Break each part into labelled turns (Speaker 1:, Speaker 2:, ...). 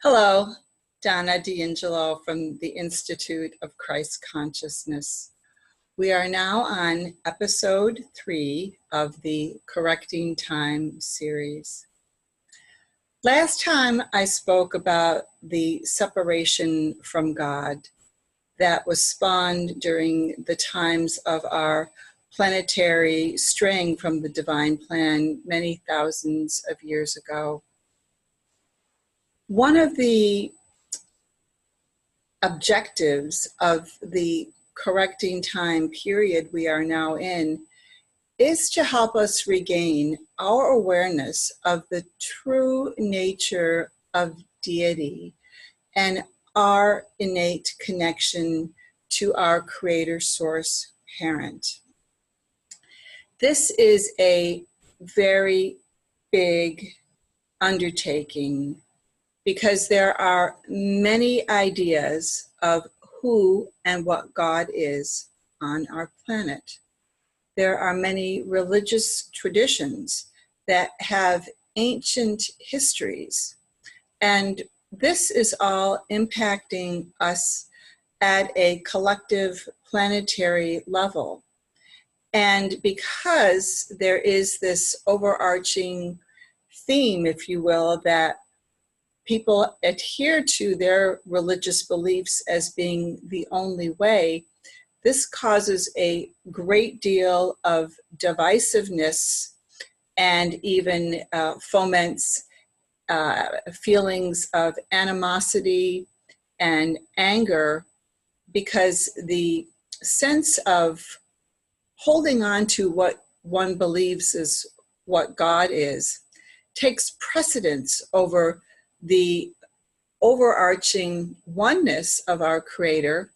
Speaker 1: Hello, Donna D'Angelo from the Institute of Christ Consciousness. We are now on episode 3 of the Correcting Time series. Last time I spoke about the separation from God that was spawned during the times of our planetary straying from the divine plan many thousands of years ago. One of the objectives of the correcting time period we are now in is to help us regain our awareness of the true nature of deity and our innate connection to our creator source parent. This is a very big undertaking because there are many ideas of who and what God is on our planet. There are many religious traditions that have ancient histories, and this is all impacting us at a collective planetary level. And because there is this overarching theme, if you will, that people adhere to their religious beliefs as being the only way, this causes a great deal of divisiveness and even foments feelings of animosity and anger, because the sense of holding on to what one believes is what God is takes precedence over the overarching oneness of our Creator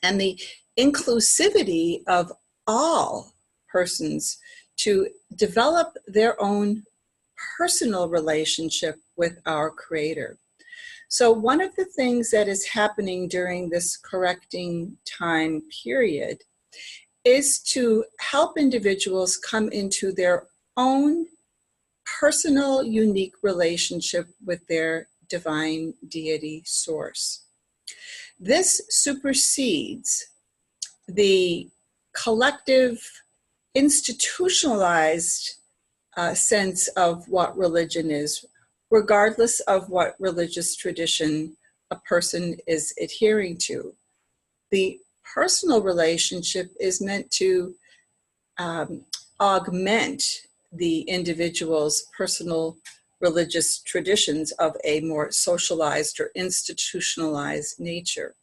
Speaker 1: and the inclusivity of all persons to develop their own personal relationship with our Creator. So one of the things that is happening during this correcting time period is to help individuals come into their own personal, unique relationship with their divine deity source. This supersedes the collective, institutionalized sense of what religion is, regardless of what religious tradition a person is adhering to. The personal relationship is meant to augment the individual's personal religious traditions of a more socialized or institutionalized nature.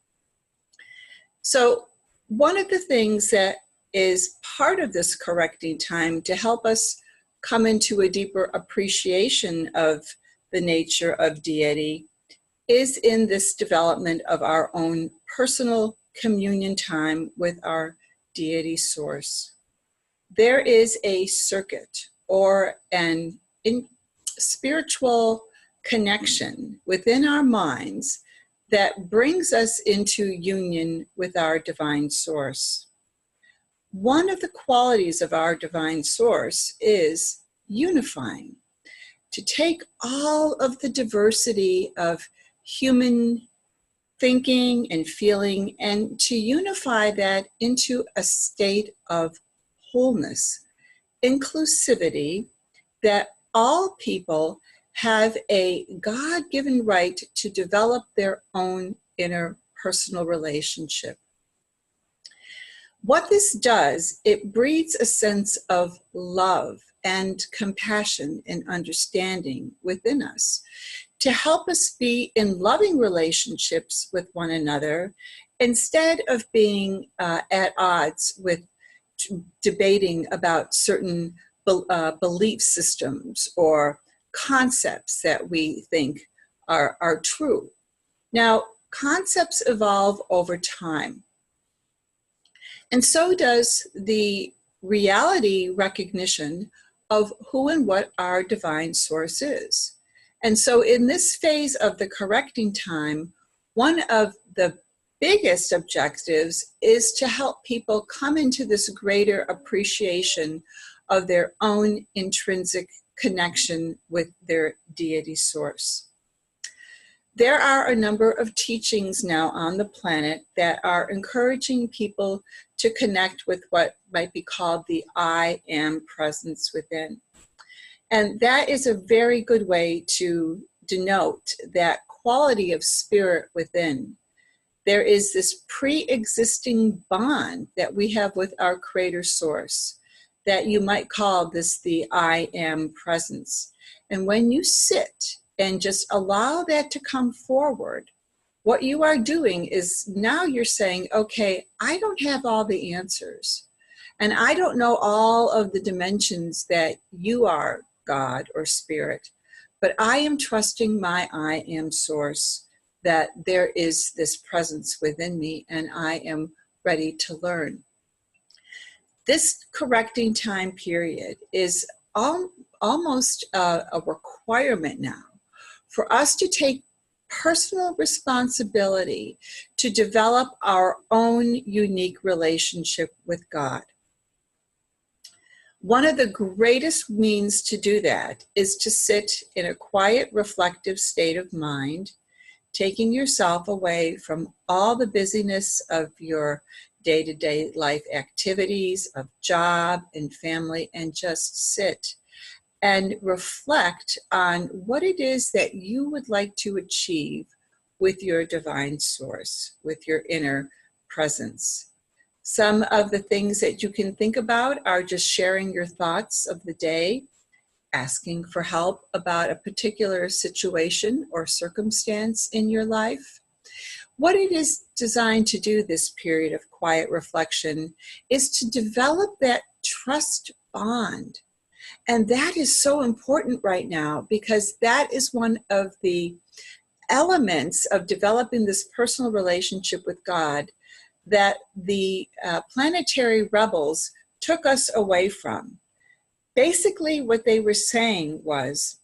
Speaker 1: So one of the things that is part of this correcting time to help us come into a deeper appreciation of the nature of deity is in this development of our own personal communion time with our deity source. There is a circuit or an spiritual connection within our minds that brings us into union with our divine source. One of the qualities of our divine source is unifying, to take all of the diversity of human thinking and feeling and to unify that into a state of wholeness, inclusivity, that all people have a God-given right to develop their own inner personal relationship. What this does, it breeds a sense of love and compassion and understanding within us to help us be in loving relationships with one another instead of being at odds with debating about certain belief systems or concepts that we think are true. Now, concepts evolve over time. And so does the reality recognition of who and what our divine source is. And so in this phase of the correcting time, one of the biggest objectives is to help people come into this greater appreciation of their own intrinsic connection with their deity source. There are a number of teachings now on the planet that are encouraging people to connect with what might be called the I am presence within. And that is a very good way to denote that quality of spirit within. There is this pre-existing bond that we have with our creator source that you might call this the I am presence. And when you sit and just allow that to come forward, what you are doing is now you're saying, okay, I don't have all the answers. And I don't know all of the dimensions that you are, God or spirit, but I am trusting my I am source, that there is this presence within me and I am ready to learn. This correcting time period is almost a requirement now for us to take personal responsibility to develop our own unique relationship with God. One of the greatest means to do that is to sit in a quiet, reflective state of mind, taking yourself away from all the busyness of your day-to-day life activities, of job and family, and just sit and reflect on what it is that you would like to achieve with your divine source, with your inner presence. Some of the things that you can think about are just sharing your thoughts of the day, asking for help about a particular situation or circumstance in your life. What it is designed to do, this period of quiet reflection, is to develop that trust bond. And that is so important right now because that is one of the elements of developing this personal relationship with God that the planetary rebels took us away from. Basically, what they were saying was,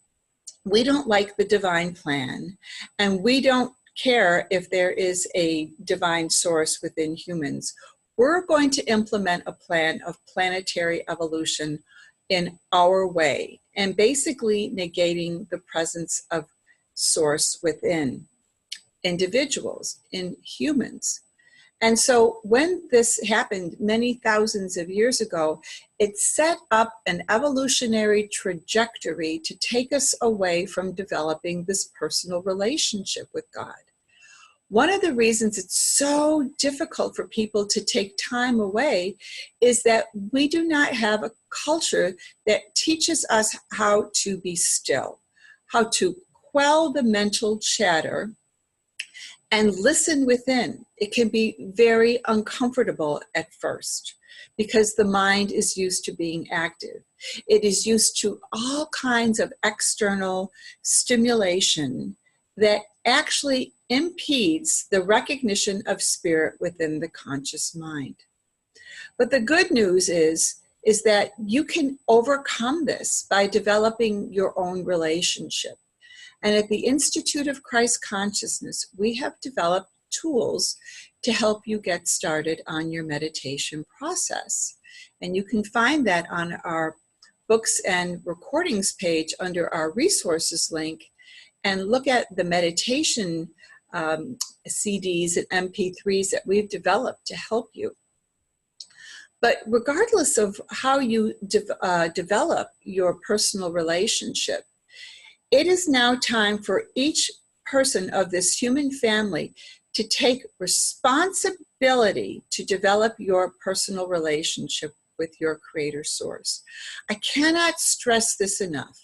Speaker 1: we don't like the divine plan, and we don't care if there is a divine source within humans. We're going to implement a plan of planetary evolution in our way, and basically negating the presence of source within individuals, in humans. And so when this happened many thousands of years ago, it set up an evolutionary trajectory to take us away from developing this personal relationship with God. One of the reasons it's so difficult for people to take time away is that we do not have a culture that teaches us how to be still, how to quell the mental chatter and listen within. It can be very uncomfortable at first because the mind is used to being active. It is used to all kinds of external stimulation that actually impedes the recognition of spirit within the conscious mind. But the good news is that you can overcome this by developing your own relationship. And at the Institute of Christ Consciousness, we have developed tools to help you get started on your meditation process. And you can find that on our books and recordings page under our resources link, and look at the meditation CDs and MP3s that we've developed to help you. But regardless of how you develop your personal relationship, it is now time for each person of this human family to take responsibility to develop your personal relationship with your creator source. I cannot stress this enough.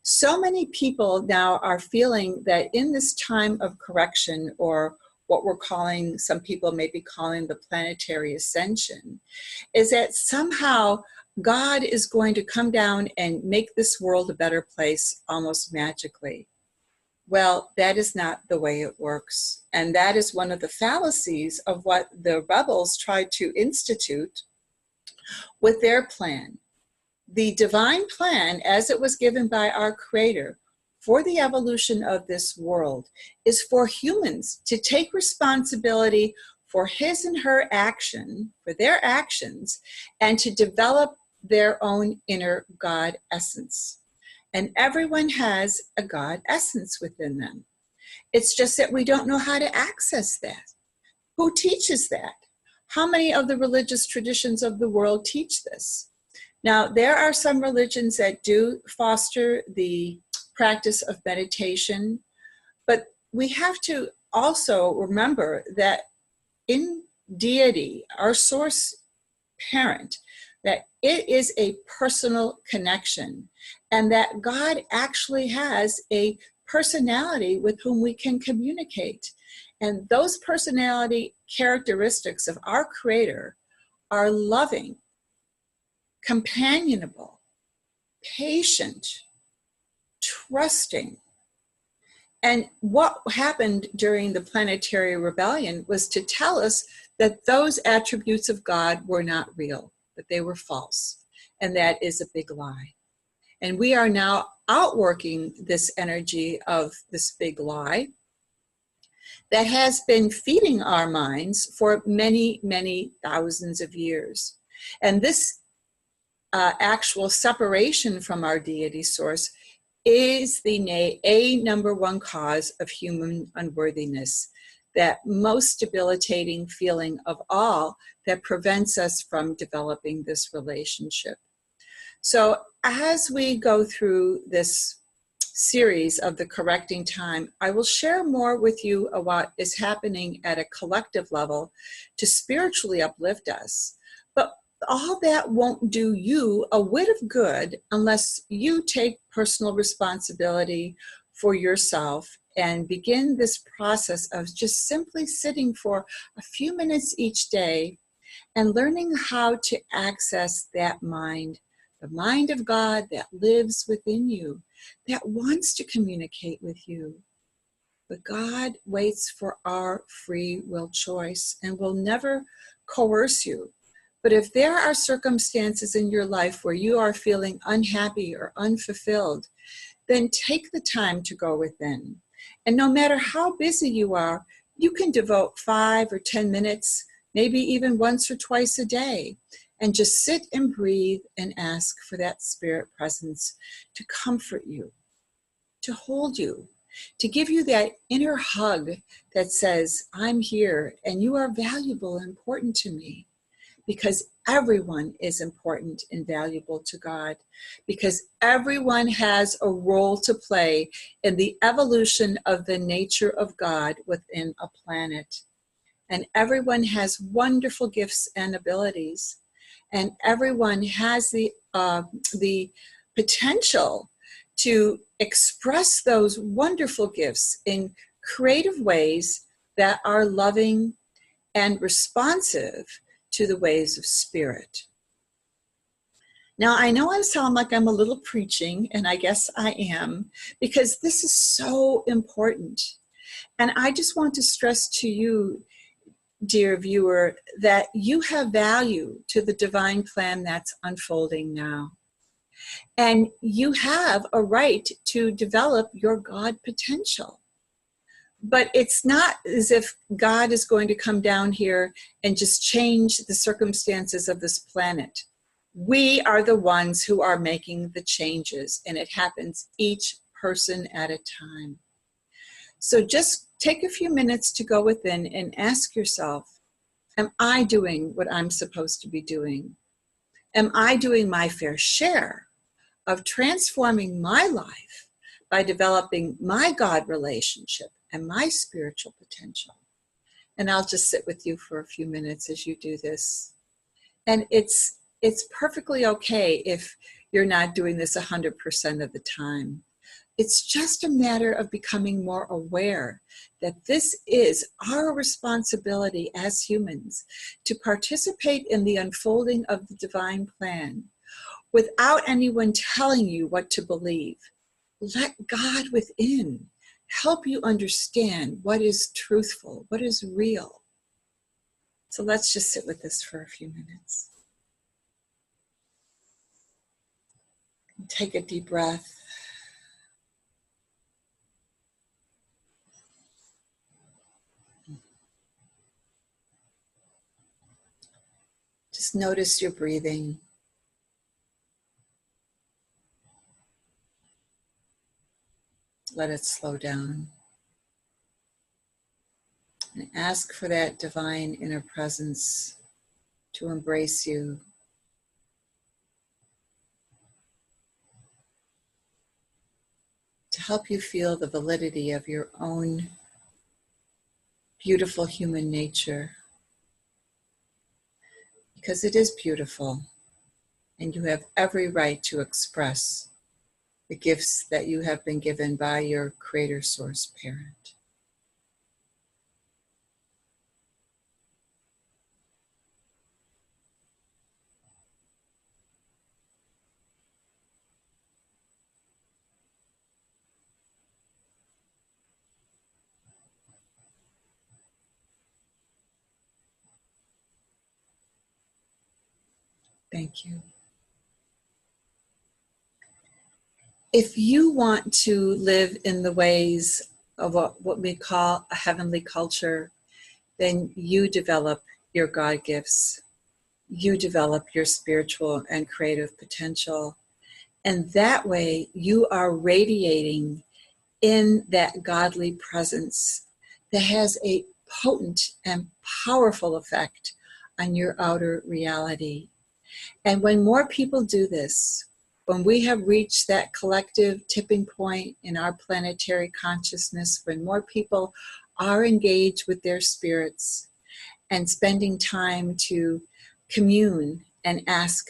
Speaker 1: So many people now are feeling that in this time of correction, or what we're calling, some people may be calling the planetary ascension, is that somehow God is going to come down and make this world a better place almost magically. Well, that is not the way it works. And that is one of the fallacies of what the rebels tried to institute with their plan. The divine plan, as it was given by our Creator for the evolution of this world, is for humans to take responsibility for his and her action, for their actions, and to develop their own inner God essence. And everyone has a God essence within them. It's just that we don't know how to access that. Who teaches that? How many of the religious traditions of the world teach this? Now, there are some religions that do foster the practice of meditation, but we have to also remember that in deity, our source parent, that it is a personal connection, and that God actually has a personality with whom we can communicate. And those personality characteristics of our Creator are loving, companionable, patient, trusting. And what happened during the planetary rebellion was to tell us that those attributes of God were not real, that they were false. And that is a big lie. And we are now outworking this energy of this big lie that has been feeding our minds for many, many thousands of years. And this actual separation from our deity source is the number one cause of human unworthiness, that most debilitating feeling of all that prevents us from developing this relationship. So as we go through this series of the Correcting Time, I will share more with you of what is happening at a collective level to spiritually uplift us. But all that won't do you a whit of good unless you take personal responsibility for yourself and begin this process of just simply sitting for a few minutes each day and learning how to access that mind, the mind of God that lives within you, that wants to communicate with you. But God waits for our free will choice and will never coerce you. But if there are circumstances in your life where you are feeling unhappy or unfulfilled, then take the time to go within. And no matter how busy you are, you can devote 5 or 10 minutes, maybe even once or twice a day, and just sit and breathe and ask for that spirit presence to comfort you, to hold you, to give you that inner hug that says, I'm here and you are valuable and important to me. Because everyone is important and valuable to God, because everyone has a role to play in the evolution of the nature of God within a planet. And everyone has wonderful gifts and abilities, and everyone has the potential to express those wonderful gifts in creative ways that are loving and responsive to the ways of spirit. Now, I know I sound like I'm a little preaching, and I guess I am, because this is so important. And I just want to stress to you, dear viewer, that you have value to the divine plan that's unfolding now. And you have a right to develop your God potential. But it's not as if God is going to come down here and just change the circumstances of this planet. We are the ones who are making the changes, and it happens each person at a time. So just take a few minutes to go within and ask yourself, am I doing what I'm supposed to be doing? Am I doing my fair share of transforming my life by developing my God relationship and my spiritual potential? And I'll just sit with you for a few minutes as you do this. And it's perfectly okay if you're not doing this 100% of the time. It's just a matter of becoming more aware that this is our responsibility as humans to participate in the unfolding of the divine plan without anyone telling you what to believe. Let God within help you understand what is truthful, what is real. So let's just sit with this for a few minutes. Take a deep breath. Just notice your breathing. Let it slow down. And ask for that divine inner presence to embrace you, to help you feel the validity of your own beautiful human nature, because it is beautiful and you have every right to express the gifts that you have been given by your Creator Source Parent. Thank you. If you want to live in the ways of what we call a heavenly culture, then you develop your God gifts. You develop your spiritual and creative potential. And that way you are radiating in that godly presence that has a potent and powerful effect on your outer reality. And when more people do this, when we have reached that collective tipping point in our planetary consciousness, when more people are engaged with their spirits and spending time to commune and ask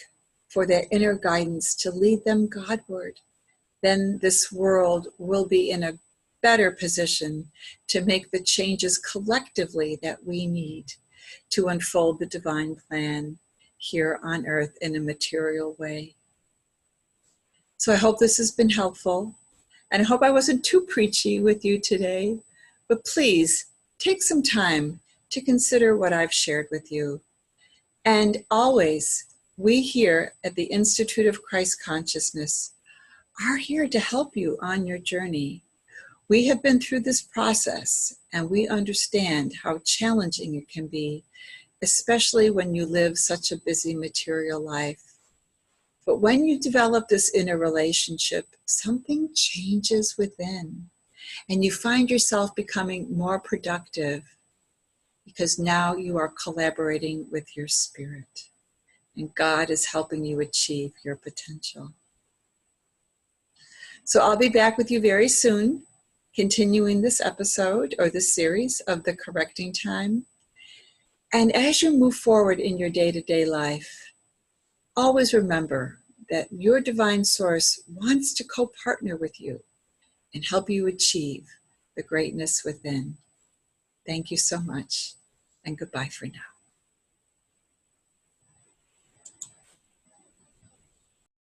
Speaker 1: for their inner guidance to lead them Godward, then this world will be in a better position to make the changes collectively that we need to unfold the divine plan here on earth in a material way. So I hope this has been helpful, and I hope I wasn't too preachy with you today, but please take some time to consider what I've shared with you. And always, we here at the Institute of Christ Consciousness are here to help you on your journey. We have been through this process, and we understand how challenging it can be, especially when you live such a busy material life. But when you develop this inner relationship, something changes within, and you find yourself becoming more productive because now you are collaborating with your spirit, and God is helping you achieve your potential. So I'll be back with you very soon, continuing this episode or this series of The Correcting Time. And as you move forward in your day-to-day life, always remember that your divine source wants to co-partner with you and help you achieve the greatness within. Thank you so much, and goodbye for now.